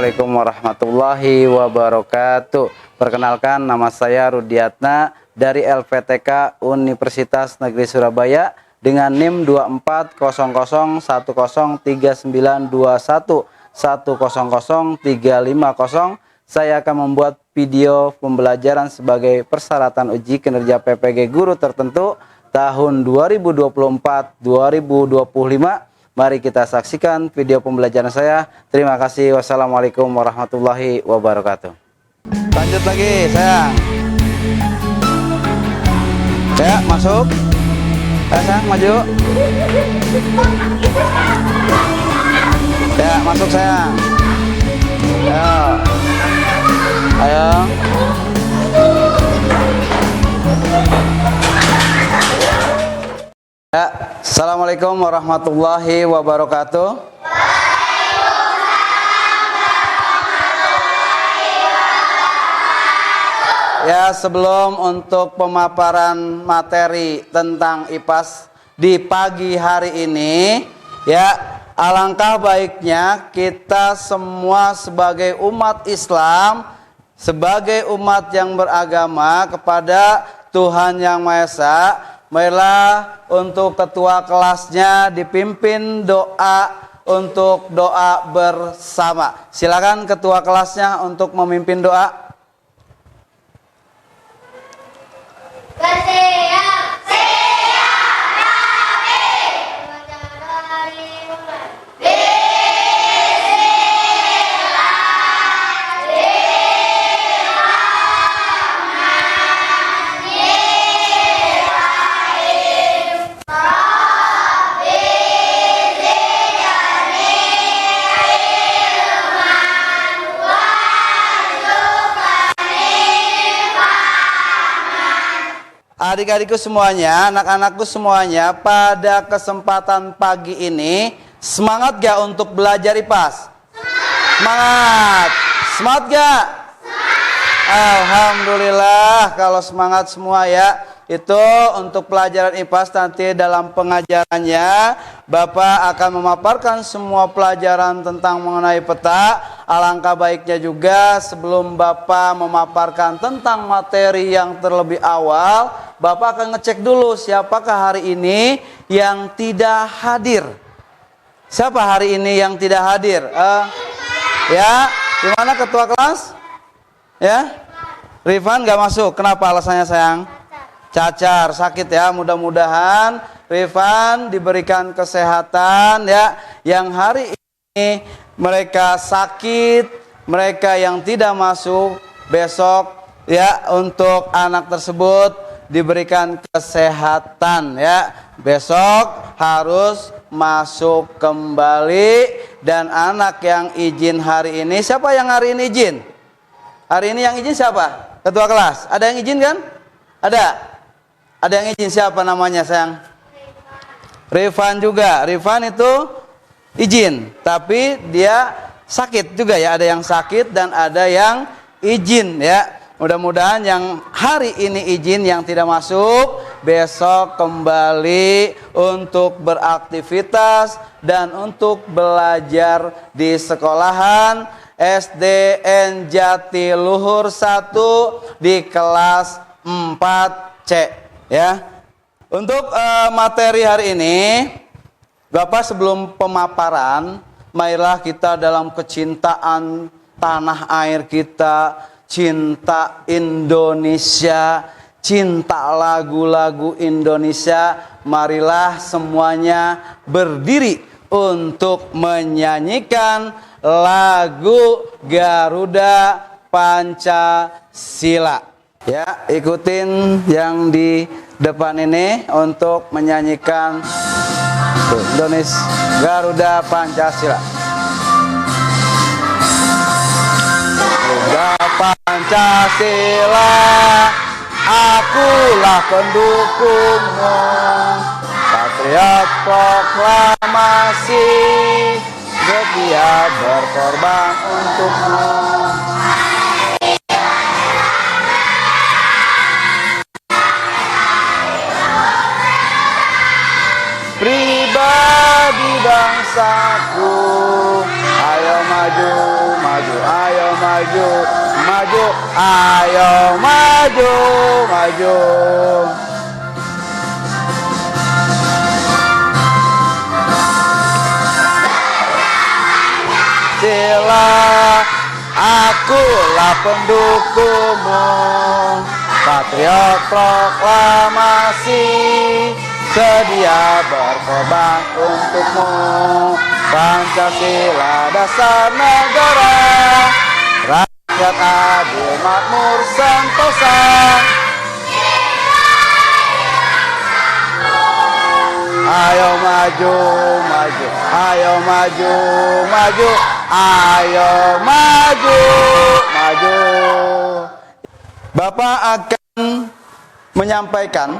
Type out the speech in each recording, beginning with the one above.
Assalamualaikum warahmatullahi wabarakatuh. Perkenalkan, nama saya Rudiatna dari LPTK Universitas Negeri Surabaya dengan NIM 2400103921100350. Saya akan membuat video pembelajaran sebagai persyaratan uji kinerja PPG guru tertentu tahun 2024-2025. Mari kita saksikan video pembelajaran saya. Terima kasih. Wassalamualaikum warahmatullahi wabarakatuh. Lanjut lagi, sayang. Ya, masuk. Sayang, maju. Ya, masuk sayang. Ya. Ayo. Ya, Assalamualaikum warahmatullahi wabarakatuh. Ya, sebelum untuk pemaparan materi tentang IPAS di pagi hari ini, ya, alangkah baiknya kita semua sebagai umat Islam, sebagai umat yang beragama kepada Tuhan Yang Maha Esa, marilah untuk ketua kelasnya dipimpin doa untuk doa bersama. Silakan ketua kelasnya untuk memimpin doa. Adik-adikku semuanya, anak-anakku semuanya, pada kesempatan pagi ini semangat gak untuk belajar IPAS? Semangat! Semangat gak? Alhamdulillah kalau semangat semua ya. Itu untuk pelajaran IPAS nanti dalam pengajarannya Bapak akan memaparkan semua pelajaran tentang mengenai peta. Alangkah baiknya juga sebelum Bapak memaparkan tentang materi yang terlebih awal, Bapak akan ngecek dulu siapakah hari ini yang tidak hadir. Siapa hari ini yang tidak hadir? Ya, gimana ketua kelas? Ya, Rifan gak masuk. Kenapa alasannya sayang? Cacar, sakit ya. Mudah-mudahan Rifan diberikan kesehatan ya. Yang hari ini mereka sakit, mereka yang tidak masuk besok ya, untuk anak tersebut diberikan kesehatan ya. Besok harus masuk kembali. Dan anak yang izin hari ini, siapa yang hari ini izin? Hari ini yang izin siapa? Ketua kelas. Ada yang izin kan? Ada. Ada yang izin, siapa namanya sayang? Rifan juga. Rifan itu izin, tapi dia sakit juga ya. Ada yang sakit dan ada yang izin ya. Mudah-mudahan yang hari ini izin, yang tidak masuk, besok kembali untuk beraktivitas dan untuk belajar di sekolahan SDN Jatiluhur 1 di kelas 4C ya. Untuk materi hari ini, Bapak sebelum pemaparan, marilah kita dalam kecintaan tanah air kita, cinta Indonesia, cinta lagu-lagu Indonesia. Marilah semuanya berdiri untuk menyanyikan lagu Garuda Pancasila. Ya, ikutin yang di depan ini untuk menyanyikan Indonesia Garuda Pancasila. Garuda Pancasila, akulah pendukungmu, patriot proklamasi, setia berkorban untukmu. Pribadi bangsaku. Ayo maju, maju, ayo maju, maju, ayo maju, maju. Sila, akulah pendukungmu, patriot proklamasi, sedia berkorban untukmu. Pancasila dasar negara, rakyat adil makmur sentosa. Ayo maju, maju, ayo maju, maju, ayo maju, maju. Bapak akan menyampaikan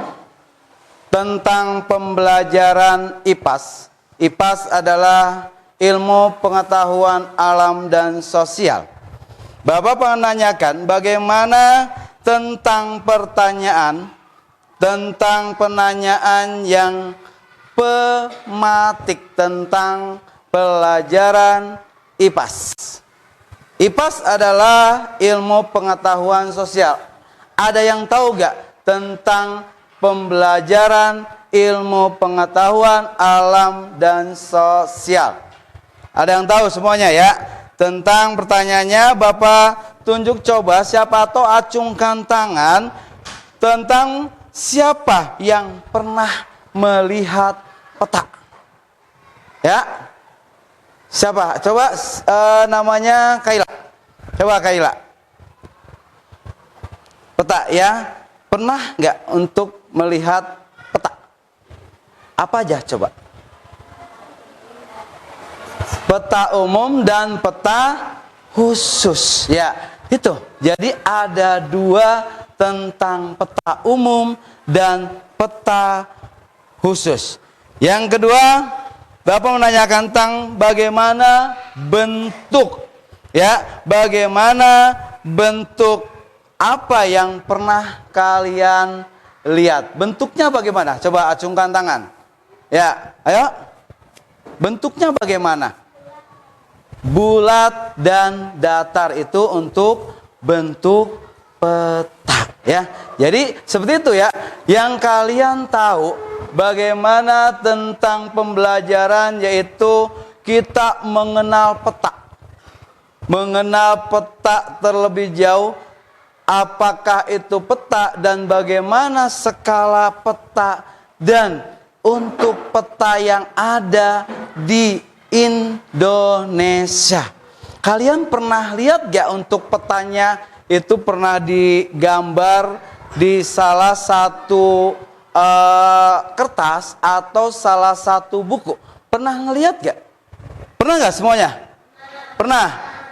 tentang pembelajaran IPAS. IPAS adalah ilmu pengetahuan alam dan sosial. Bapak menanyakan bagaimana tentang penanyaan yang pematik tentang pelajaran IPAS. IPAS adalah ilmu pengetahuan sosial. Ada yang tahu gak tentang pembelajaran ilmu pengetahuan alam dan sosial? Ada yang tahu semuanya ya? Tentang pertanyaannya Bapak tunjuk coba, siapa tahu acungkan tangan tentang siapa yang pernah melihat peta. Ya. Siapa? Coba namanya Kaila. Coba Kaila. Peta ya. Pernah nggak untuk melihat peta? Apa aja coba? Peta umum dan peta khusus. Ya, itu. Jadi ada dua tentang peta umum dan peta khusus. Yang kedua, Bapak menanyakan tentang bagaimana bentuk, ya, bagaimana bentuk apa yang pernah kalian lihat? Bentuknya bagaimana? Coba acungkan tangan. Ya, ayo. Bentuknya bagaimana? Bulat dan datar itu untuk bentuk peta, ya. Jadi seperti itu ya. Yang kalian tahu bagaimana tentang pembelajaran, yaitu kita mengenal peta. Mengenal peta terlebih jauh, apakah itu peta dan bagaimana skala peta, dan untuk peta yang ada di Indonesia. Kalian pernah lihat gak untuk petanya itu pernah digambar di salah satu kertas atau salah satu buku? Pernah ngelihat gak? Pernah gak semuanya? Pernah?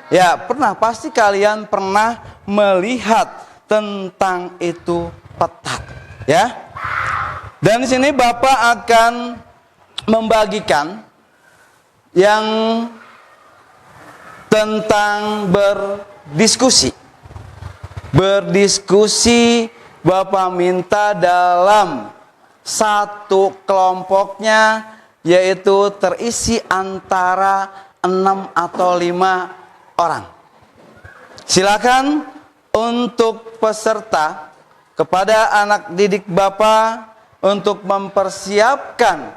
Ya pernah, pasti kalian pernah melihat tentang itu peta, ya. Dan di sini Bapak akan membagikan yang tentang berdiskusi. Berdiskusi Bapak minta dalam satu kelompoknya, yaitu terisi antara 6 atau 5 orang. Silakan untuk peserta kepada anak didik Bapak untuk mempersiapkan,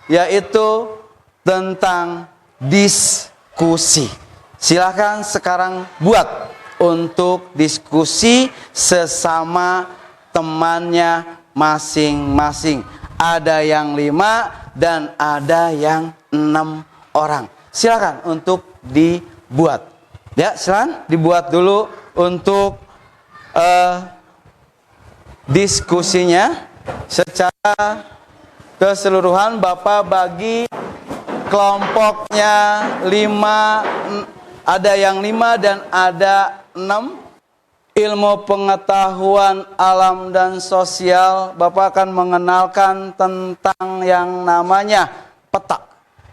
yaitu tentang diskusi. Silakan sekarang buat untuk diskusi sesama temannya masing-masing. Ada yang 5 dan ada yang 6 orang. Silakan untuk dibuat. Ya, silakan dibuat dulu untuk diskusinya secara keseluruhan. Bapak bagi kelompoknya 5, ada yang 5 dan ada 6. Ilmu pengetahuan alam dan sosial, Bapak akan mengenalkan tentang yang namanya peta.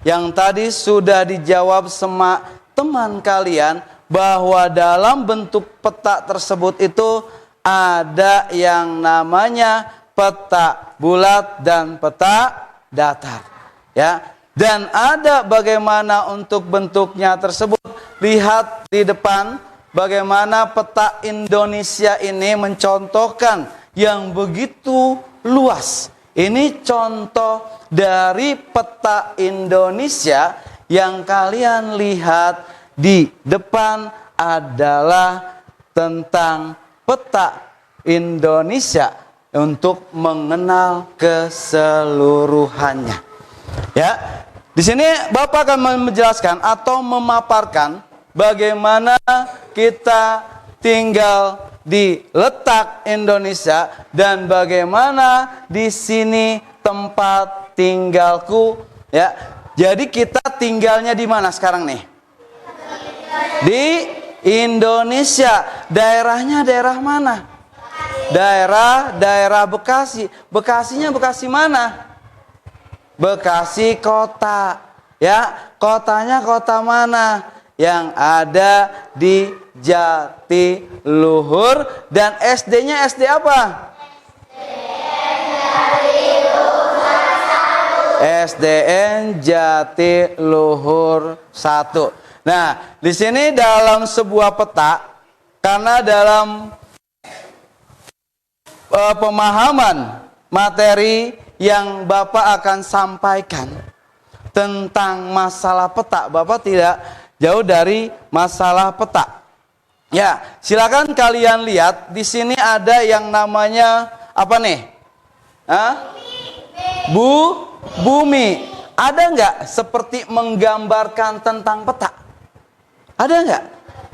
Yang tadi sudah dijawab sama teman kalian bahwa dalam bentuk peta tersebut itu ada yang namanya peta bulat dan peta datar. Ya, Dan ada bagaimana untuk bentuknya tersebut. Lihat di depan bagaimana peta Indonesia ini mencontohkan yang begitu luas. Ini contoh dari peta Indonesia yang kalian lihat di depan adalah tentang peta Indonesia untuk mengenal keseluruhannya. Ya, di sini Bapak akan menjelaskan atau memaparkan bagaimana kita tinggal di letak Indonesia dan bagaimana di sini tempat tinggalku. Ya, jadi kita tinggalnya di mana sekarang nih? Di Indonesia. Daerahnya daerah mana? Daerah Bekasi. Bekasinya Bekasi mana? Bekasi kota. Ya, kotanya kota mana? Yang ada di Jatiluhur. Dan SD-nya SD apa? SDN Jatiluhur 1. Nah, di sini dalam sebuah peta, karena dalam pemahaman materi yang Bapak akan sampaikan tentang masalah peta, Bapak tidak jauh dari masalah peta. Ya, silakan kalian lihat di sini ada yang namanya apa nih? Bumi. Ada nggak seperti menggambarkan tentang peta? Ada nggak?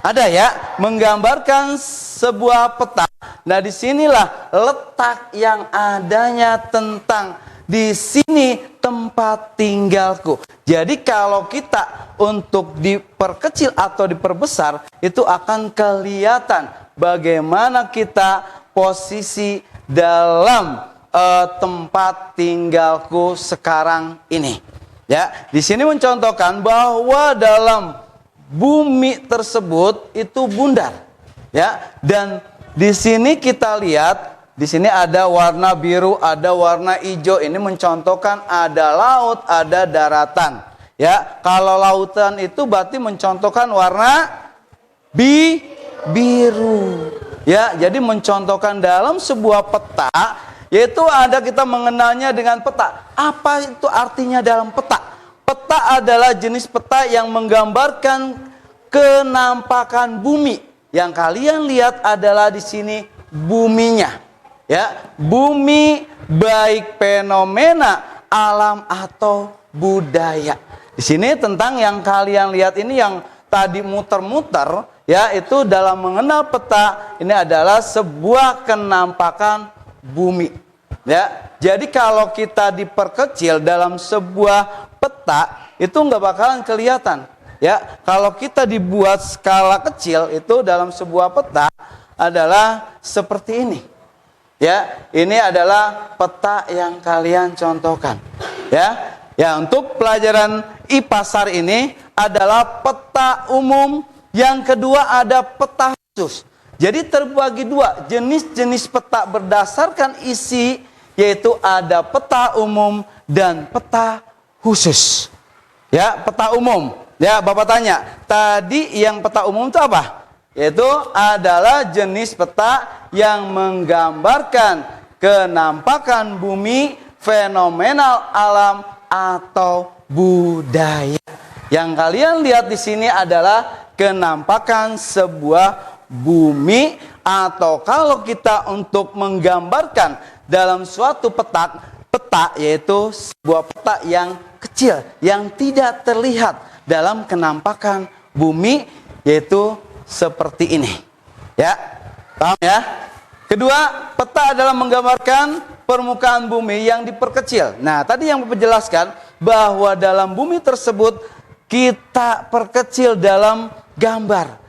Ada ya, menggambarkan sebuah peta. Nah, disinilah letak yang adanya tentang di sini tempat tinggalku. Jadi kalau kita untuk diperkecil atau diperbesar, itu akan kelihatan bagaimana kita posisi dalam tempat tinggalku sekarang ini. Ya, di sini mencontohkan bahwa dalam bumi tersebut itu bundar. Ya, dan di sini kita lihat, di sini ada warna biru, ada warna hijau. Ini mencontohkan ada laut, ada daratan. Ya, kalau lautan itu berarti mencontohkan warna biru. Ya, jadi mencontohkan dalam sebuah peta, yaitu ada kita mengenalnya dengan peta. Apa itu artinya dalam peta? Peta adalah jenis peta yang menggambarkan kenampakan bumi. Yang kalian lihat adalah di sini buminya. Ya, bumi baik fenomena alam atau budaya. Di sini tentang yang kalian lihat ini yang tadi muter-muter, ya, itu dalam mengenal peta ini adalah sebuah kenampakan bumi. Ya, jadi kalau kita diperkecil dalam sebuah peta itu nggak bakalan kelihatan. Ya, kalau kita dibuat skala kecil itu dalam sebuah peta adalah seperti ini. Ya, ini adalah peta yang kalian contohkan. Ya, ya, untuk pelajaran IPA SAR ini adalah peta umum. Yang kedua ada peta khusus. Jadi terbagi dua jenis-jenis peta berdasarkan isi, yaitu ada peta umum dan peta khusus. Ya, peta umum. Ya, Bapak tanya, tadi yang peta umum itu apa? Yaitu adalah jenis peta yang menggambarkan kenampakan bumi, fenomenal alam atau budaya. Yang kalian lihat di sini adalah kenampakan sebuah bumi, atau kalau kita untuk menggambarkan dalam suatu peta yaitu sebuah peta yang kecil yang tidak terlihat dalam kenampakan bumi, yaitu seperti ini. Ya, paham ya? Kedua, peta adalah menggambarkan permukaan bumi yang diperkecil. Nah, tadi yang Bapak jelaskan bahwa dalam bumi tersebut kita perkecil dalam gambar.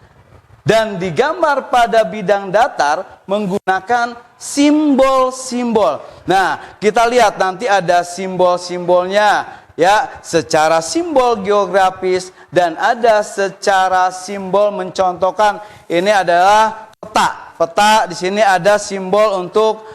Dan digambar pada bidang datar menggunakan simbol-simbol. Nah, kita lihat nanti ada simbol-simbolnya, ya, secara simbol geografis dan ada secara simbol mencontohkan. Ini adalah peta. Peta di sini ada simbol untuk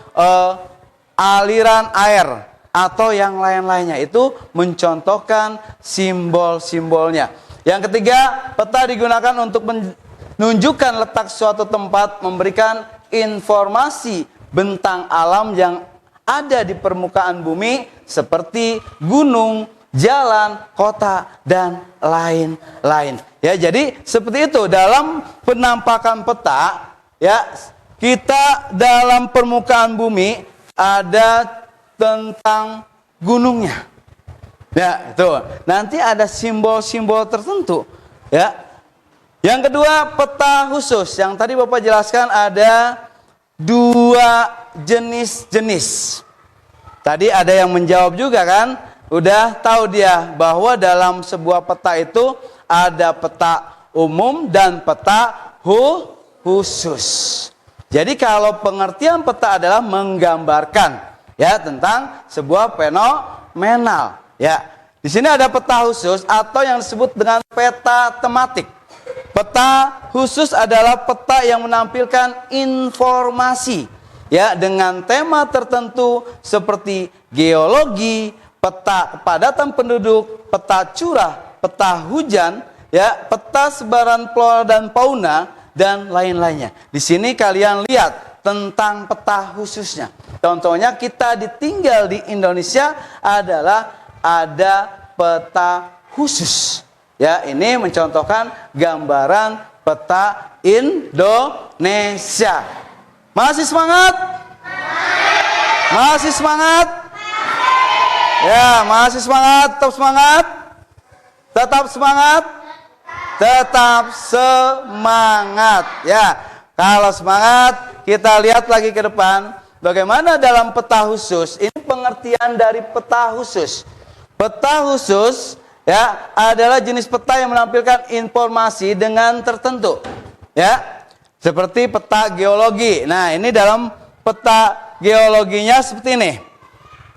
aliran air. atau yang lain-lainnya. Itu mencontohkan simbol-simbolnya. Yang ketiga, peta digunakan untuk menunjukkan letak suatu tempat, memberikan informasi bentang alam yang ada di permukaan bumi seperti gunung, jalan, kota, dan lain-lain. Ya, jadi seperti itu dalam penampakan peta, ya, kita dalam permukaan bumi ada tentang gunungnya. Ya, itu. Nanti ada simbol-simbol tertentu, ya. Yang kedua, peta khusus. Yang tadi Bapak jelaskan ada 2 jenis-jenis. Tadi ada yang menjawab juga kan? Udah tahu dia bahwa dalam sebuah peta itu ada peta umum dan peta khusus. Jadi kalau pengertian peta adalah menggambarkan, ya, tentang sebuah fenomenal, ya. Di sini ada peta khusus atau yang disebut dengan peta tematik. Peta khusus adalah peta yang menampilkan informasi, ya, dengan tema tertentu seperti geologi, peta kepadatan penduduk, peta curah, peta hujan, ya, peta sebaran flora dan fauna, dan lain-lainnya. Di sini kalian lihat tentang peta khususnya. Contohnya kita ditinggal di Indonesia adalah ada peta khusus. Ya, ini mencontohkan gambaran peta Indonesia. Masih semangat? Masih semangat? Ya, masih semangat, tetap semangat. Tetap semangat. Tetap semangat. Ya, kalau semangat, kita lihat lagi ke depan. Bagaimana dalam peta khusus? Ini pengertian dari peta khusus. Peta khusus, ya, adalah jenis peta yang menampilkan informasi dengan tertentu. Ya, seperti peta geologi. Nah, ini dalam peta geologinya seperti ini.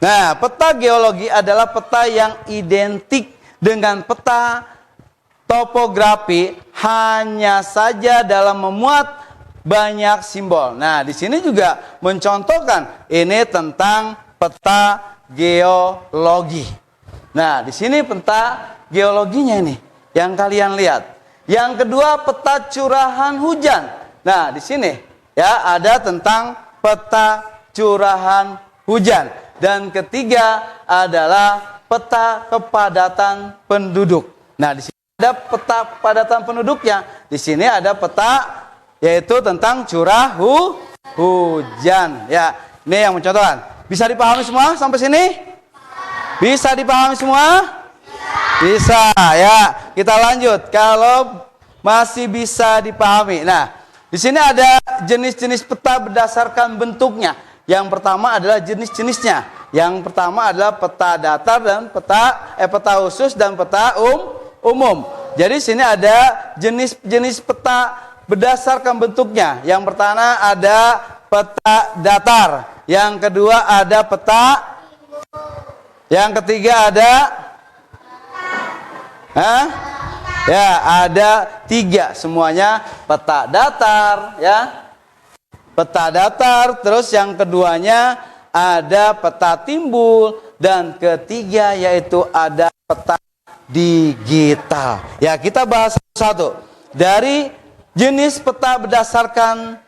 Nah, peta geologi adalah peta yang identik dengan peta topografi, hanya saja dalam memuat banyak simbol. Nah, di sini juga mencontohkan ini tentang peta geologi. Nah, di sini peta geologinya ini yang kalian lihat. Yang kedua, peta curahan hujan. Nah, di sini ya ada tentang peta curahan hujan. Dan ketiga adalah peta kepadatan penduduk. Nah, di sini ada peta kepadatan penduduknya. Di sini ada peta yaitu tentang curah hujan. Ya, ini yang mencontohkan. Bisa dipahami semua sampai sini? Bisa dipahami semua? Bisa, ya. Kita lanjut. Kalau masih bisa dipahami. Nah, di sini ada jenis-jenis peta berdasarkan bentuknya. Yang pertama adalah jenis-jenisnya. Yang pertama adalah peta datar dan peta khusus dan peta umum. Jadi sini ada jenis-jenis peta berdasarkan bentuknya. Yang pertama ada peta datar. Yang kedua ada peta. Yang ketiga ada ya, ada 3 semuanya peta datar, ya. Peta datar, terus yang keduanya ada peta timbul, dan ketiga yaitu ada peta digital. Ya, kita bahas satu dari jenis peta berdasarkan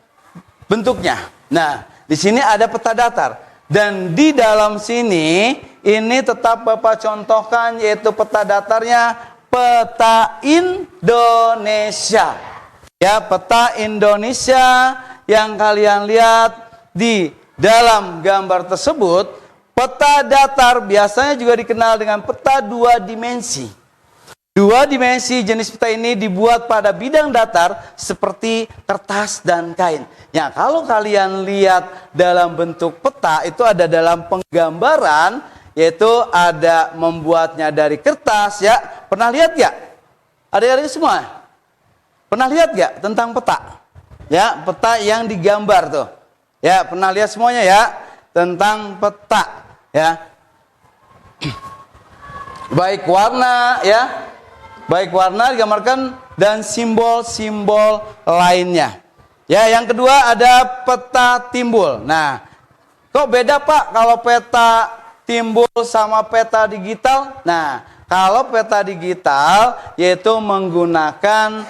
bentuknya. Nah, di sini ada peta datar, dan di dalam sini ini tetap Bapak contohkan yaitu peta datarnya peta Indonesia. Ya, peta Indonesia yang kalian lihat di dalam gambar tersebut. Peta datar biasanya juga dikenal dengan peta 2 dimensi. 2 dimensi jenis peta ini dibuat pada bidang datar seperti kertas dan kain. Ya, kalau kalian lihat dalam bentuk peta itu ada dalam penggambaran, yaitu ada membuatnya dari kertas, ya. Pernah lihat ya? Adik-adik semua? Pernah lihat gak tentang peta? Ya, peta yang digambar tuh. Ya, pernah lihat semuanya ya tentang peta, ya. Baik warna, ya. Baik warna digambarkan dan simbol-simbol lainnya. Ya, yang kedua ada peta timbul. Nah, kok beda Pak kalau peta timbul sama peta digital? Nah, kalau peta digital yaitu menggunakan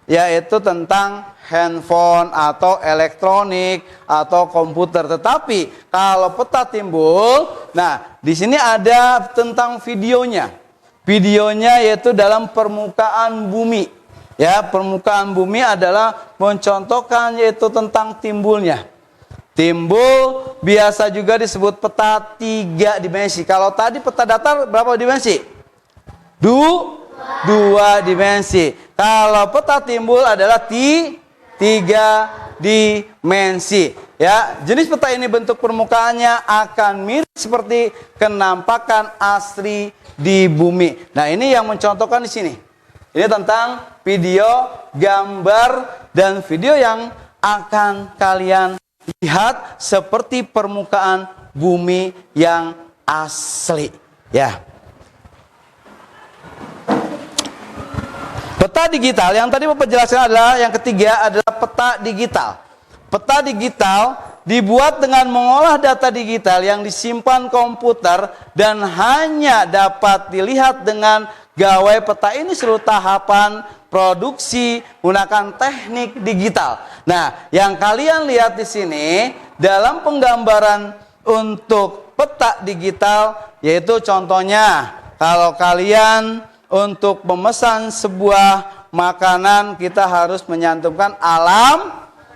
yaitu tentang handphone atau elektronik atau komputer. Tetapi kalau peta timbul, nah di sini ada tentang videonya. Videonya yaitu dalam permukaan bumi. Ya, permukaan bumi adalah mencontohkan yaitu tentang timbulnya. Timbul biasa juga disebut peta 3 dimensi. Kalau tadi peta datar berapa dimensi? 2 dimensi. Kalau peta timbul adalah 3 dimensi. Ya, jenis peta ini bentuk permukaannya akan mirip seperti kenampakan asli di bumi. Nah, ini yang mencontohkan di sini. Ini tentang video, gambar, dan video yang akan kalian lihat seperti permukaan bumi yang asli. Ya. Peta digital yang tadi Bapak jelaskan adalah yang ketiga adalah peta digital. Peta digital dibuat dengan mengolah data digital yang disimpan komputer dan hanya dapat dilihat dengan gawai peta ini seluruh tahapan produksi menggunakan teknik digital. Nah, yang kalian lihat di sini dalam penggambaran untuk peta digital yaitu contohnya kalau kalian untuk memesan sebuah makanan kita harus menyantumkan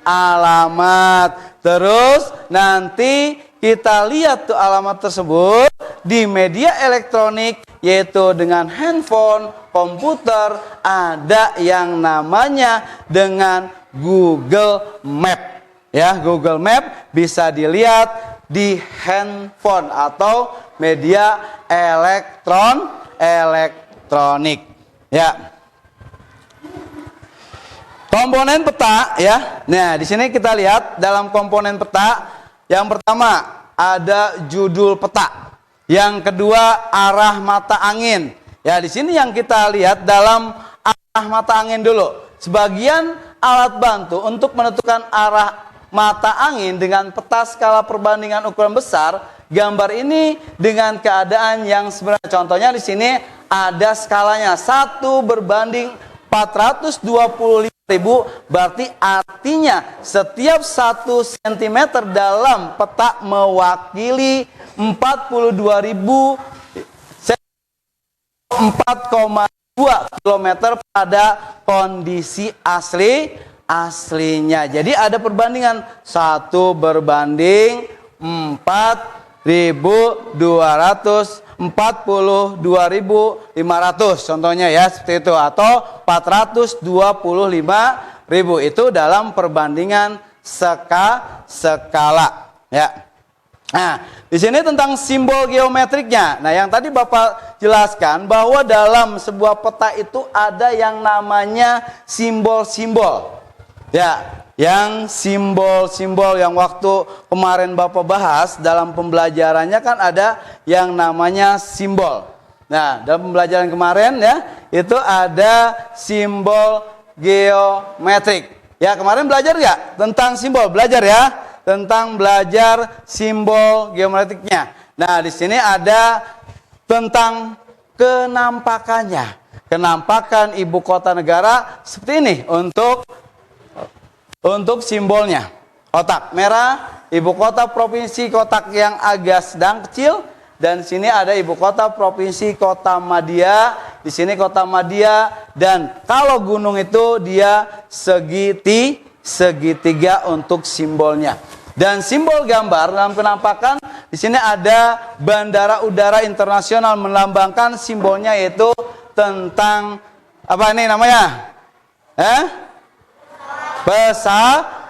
alamat. Terus nanti kita lihat tuh alamat tersebut di media elektronik yaitu dengan handphone, komputer, ada yang namanya dengan Google Map. Ya, Google Map bisa dilihat di handphone atau media elektronik. Ya. Komponen peta ya. Nah, di sini kita lihat dalam komponen peta yang pertama ada judul peta. Yang kedua arah mata angin. Ya, di sini yang kita lihat dalam arah mata angin dulu. Sebagian alat bantu untuk menentukan arah mata angin dengan peta skala perbandingan ukuran besar. Gambar ini dengan keadaan yang sebenarnya. Contohnya di sini ada skalanya 1/425.000, berarti artinya setiap 1 cm dalam peta mewakili 42.000 4,2 km pada kondisi aslinya. Jadi ada perbandingan 1/4200 contohnya ya seperti itu, atau 425.000 itu dalam perbandingan skala ya. Nah, di sini tentang simbol geometriknya. Nah, yang tadi Bapak jelaskan bahwa dalam sebuah peta itu ada yang namanya simbol-simbol. Ya, yang simbol-simbol yang waktu kemarin Bapak bahas dalam pembelajarannya kan ada yang namanya simbol. Nah, dalam pembelajaran kemarin ya, itu ada simbol geometrik. Ya, kemarin belajar nggak tentang simbol? Belajar ya? Tentang belajar simbol geometriknya. Nah, di sini ada tentang kenampakannya. Kenampakan ibu kota negara seperti ini untuk simbolnya. Kotak merah, ibu kota provinsi, kotak yang agak sedang kecil, dan di sini ada ibu kota provinsi kota Madya. Di sini kota Madya, dan kalau gunung itu dia segitiga untuk simbolnya. Dan simbol gambar dalam penampakan di sini ada Bandara Udara Internasional melambangkan simbolnya yaitu tentang apa ini namanya?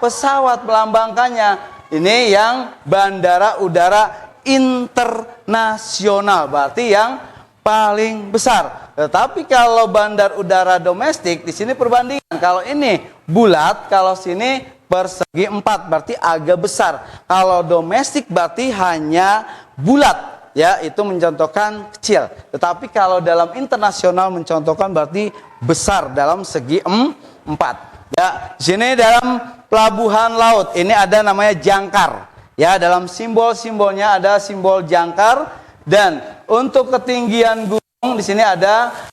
Pesawat melambangkannya. Ini yang Bandara Udara Internasional, berarti yang paling besar. Tetapi kalau bandar udara domestik di sini perbandingan. Kalau ini bulat, kalau sini persegi 4, berarti agak besar. Kalau domestik berarti hanya bulat, ya, itu mencontohkan kecil. Tetapi kalau dalam internasional mencontohkan berarti besar dalam segi 4. Ya, di sini dalam pelabuhan laut ini ada namanya jangkar. Ya, dalam simbol-simbolnya ada simbol jangkar. Dan untuk ketinggian gunung di sini ada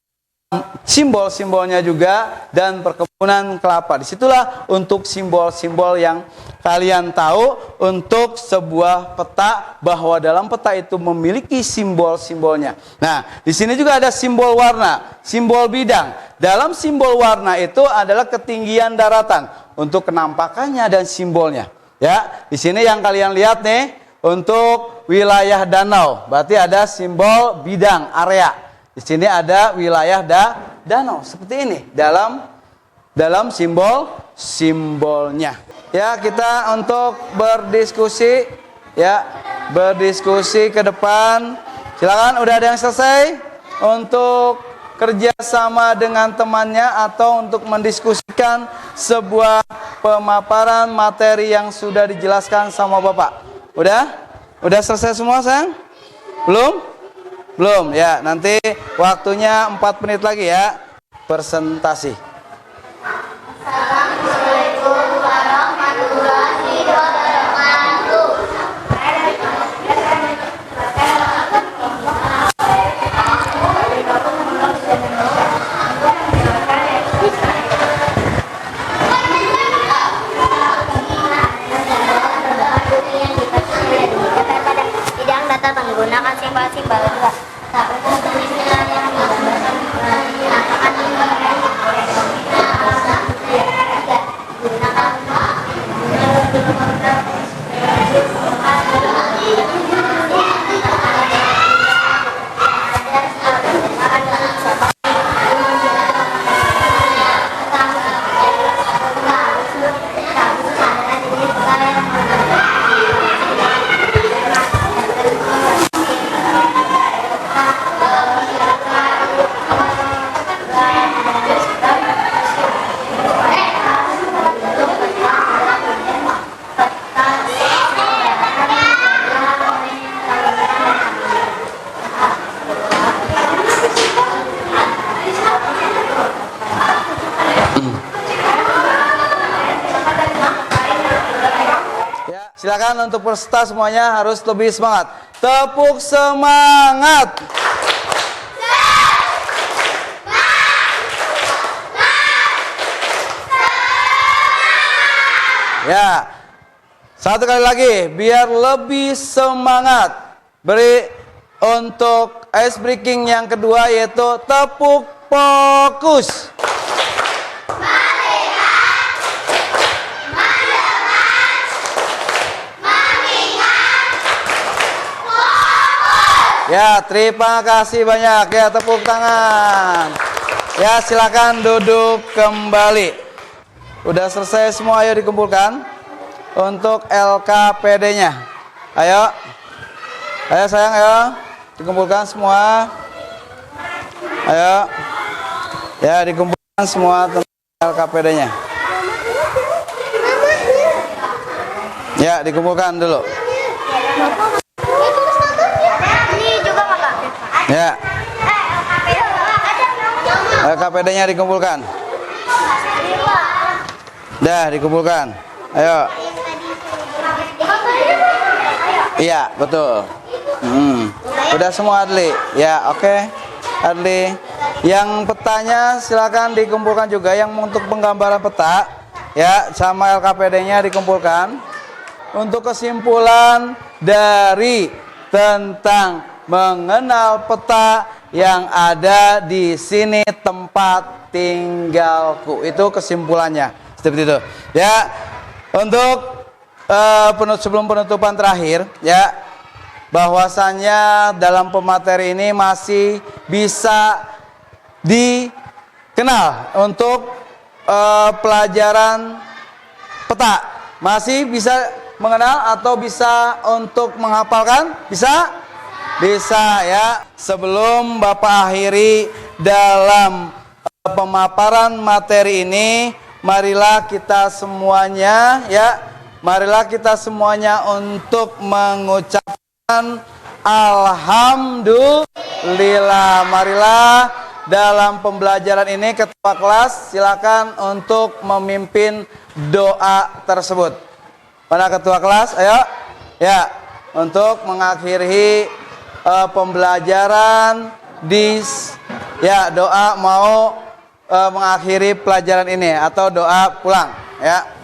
simbol-simbolnya juga, dan perkebunan kelapa. Disitulah untuk simbol-simbol yang kalian tahu untuk sebuah peta, bahwa dalam peta itu memiliki simbol-simbolnya. Nah, di sini juga ada simbol warna, simbol bidang. Dalam simbol warna itu adalah ketinggian daratan untuk kenampakannya dan simbolnya. Ya, di sini yang kalian lihat nih untuk wilayah danau, berarti ada simbol bidang area. Di sini ada wilayah danau seperti ini dalam simbolnya. Ya, kita untuk berdiskusi ke depan. Silakan, udah ada yang selesai untuk kerjasama dengan temannya atau untuk mendiskusikan sebuah pemaparan materi yang sudah dijelaskan sama Bapak. Udah selesai semua, sayang? Belum ya, nanti waktunya 4 menit lagi ya presentasi. Assalamualaikum warahmatullahi wabarakatuh. Bidang data menggunakan simbol-simbol juga. Silakan untuk peserta semuanya harus lebih semangat. Tepuk semangat. Ya, satu kali lagi biar lebih semangat. Beri untuk ice breaking yang kedua, yaitu tepuk fokus. Ya, terima kasih banyak ya, tepuk tangan. Ya, silakan duduk kembali. Udah selesai semua, ayo dikumpulkan untuk LKPD-nya. Ayo sayang, ayo dikumpulkan semua. Ayo, ya dikumpulkan semua tentang LKPD-nya. Ya, dikumpulkan dulu. Ya, LKPD-nya dikumpulkan. Dah, dikumpulkan. Ayo. Iya, betul. Udah semua, Adli? Ya, oke. Adli, yang petanya silakan dikumpulkan juga, yang untuk penggambaran peta, ya, sama LKPD-nya dikumpulkan. Untuk kesimpulan dari tentang mengenal peta yang ada di sini tempat tinggalku, itu kesimpulannya seperti itu ya. Untuk sebelum penutupan terakhir ya, bahwasannya dalam pemateri ini masih bisa dikenal untuk pelajaran peta, masih bisa mengenal atau bisa untuk menghafalkan, bisa ya. Sebelum Bapak akhiri dalam pemaparan materi ini, marilah kita semuanya untuk mengucapkan alhamdulillah. Marilah dalam pembelajaran ini ketua kelas silakan untuk memimpin doa tersebut. Mana ketua kelas? Ayo ya, untuk mengakhiri pembelajaran ya doa mau mengakhiri pelajaran ini atau doa pulang ya.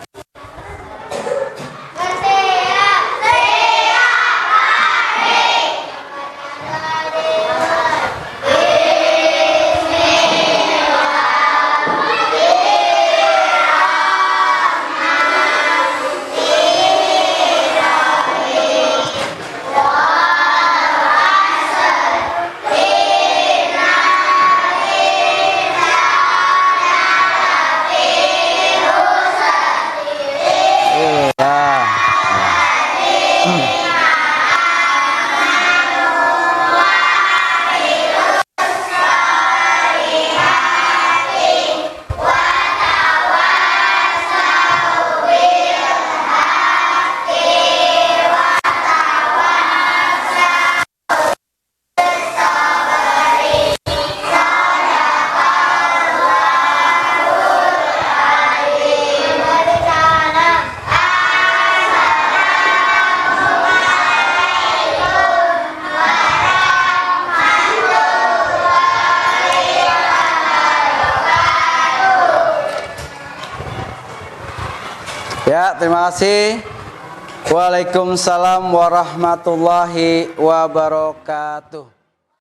Ya, terima kasih. Waalaikumsalam warahmatullahi wabarakatuh.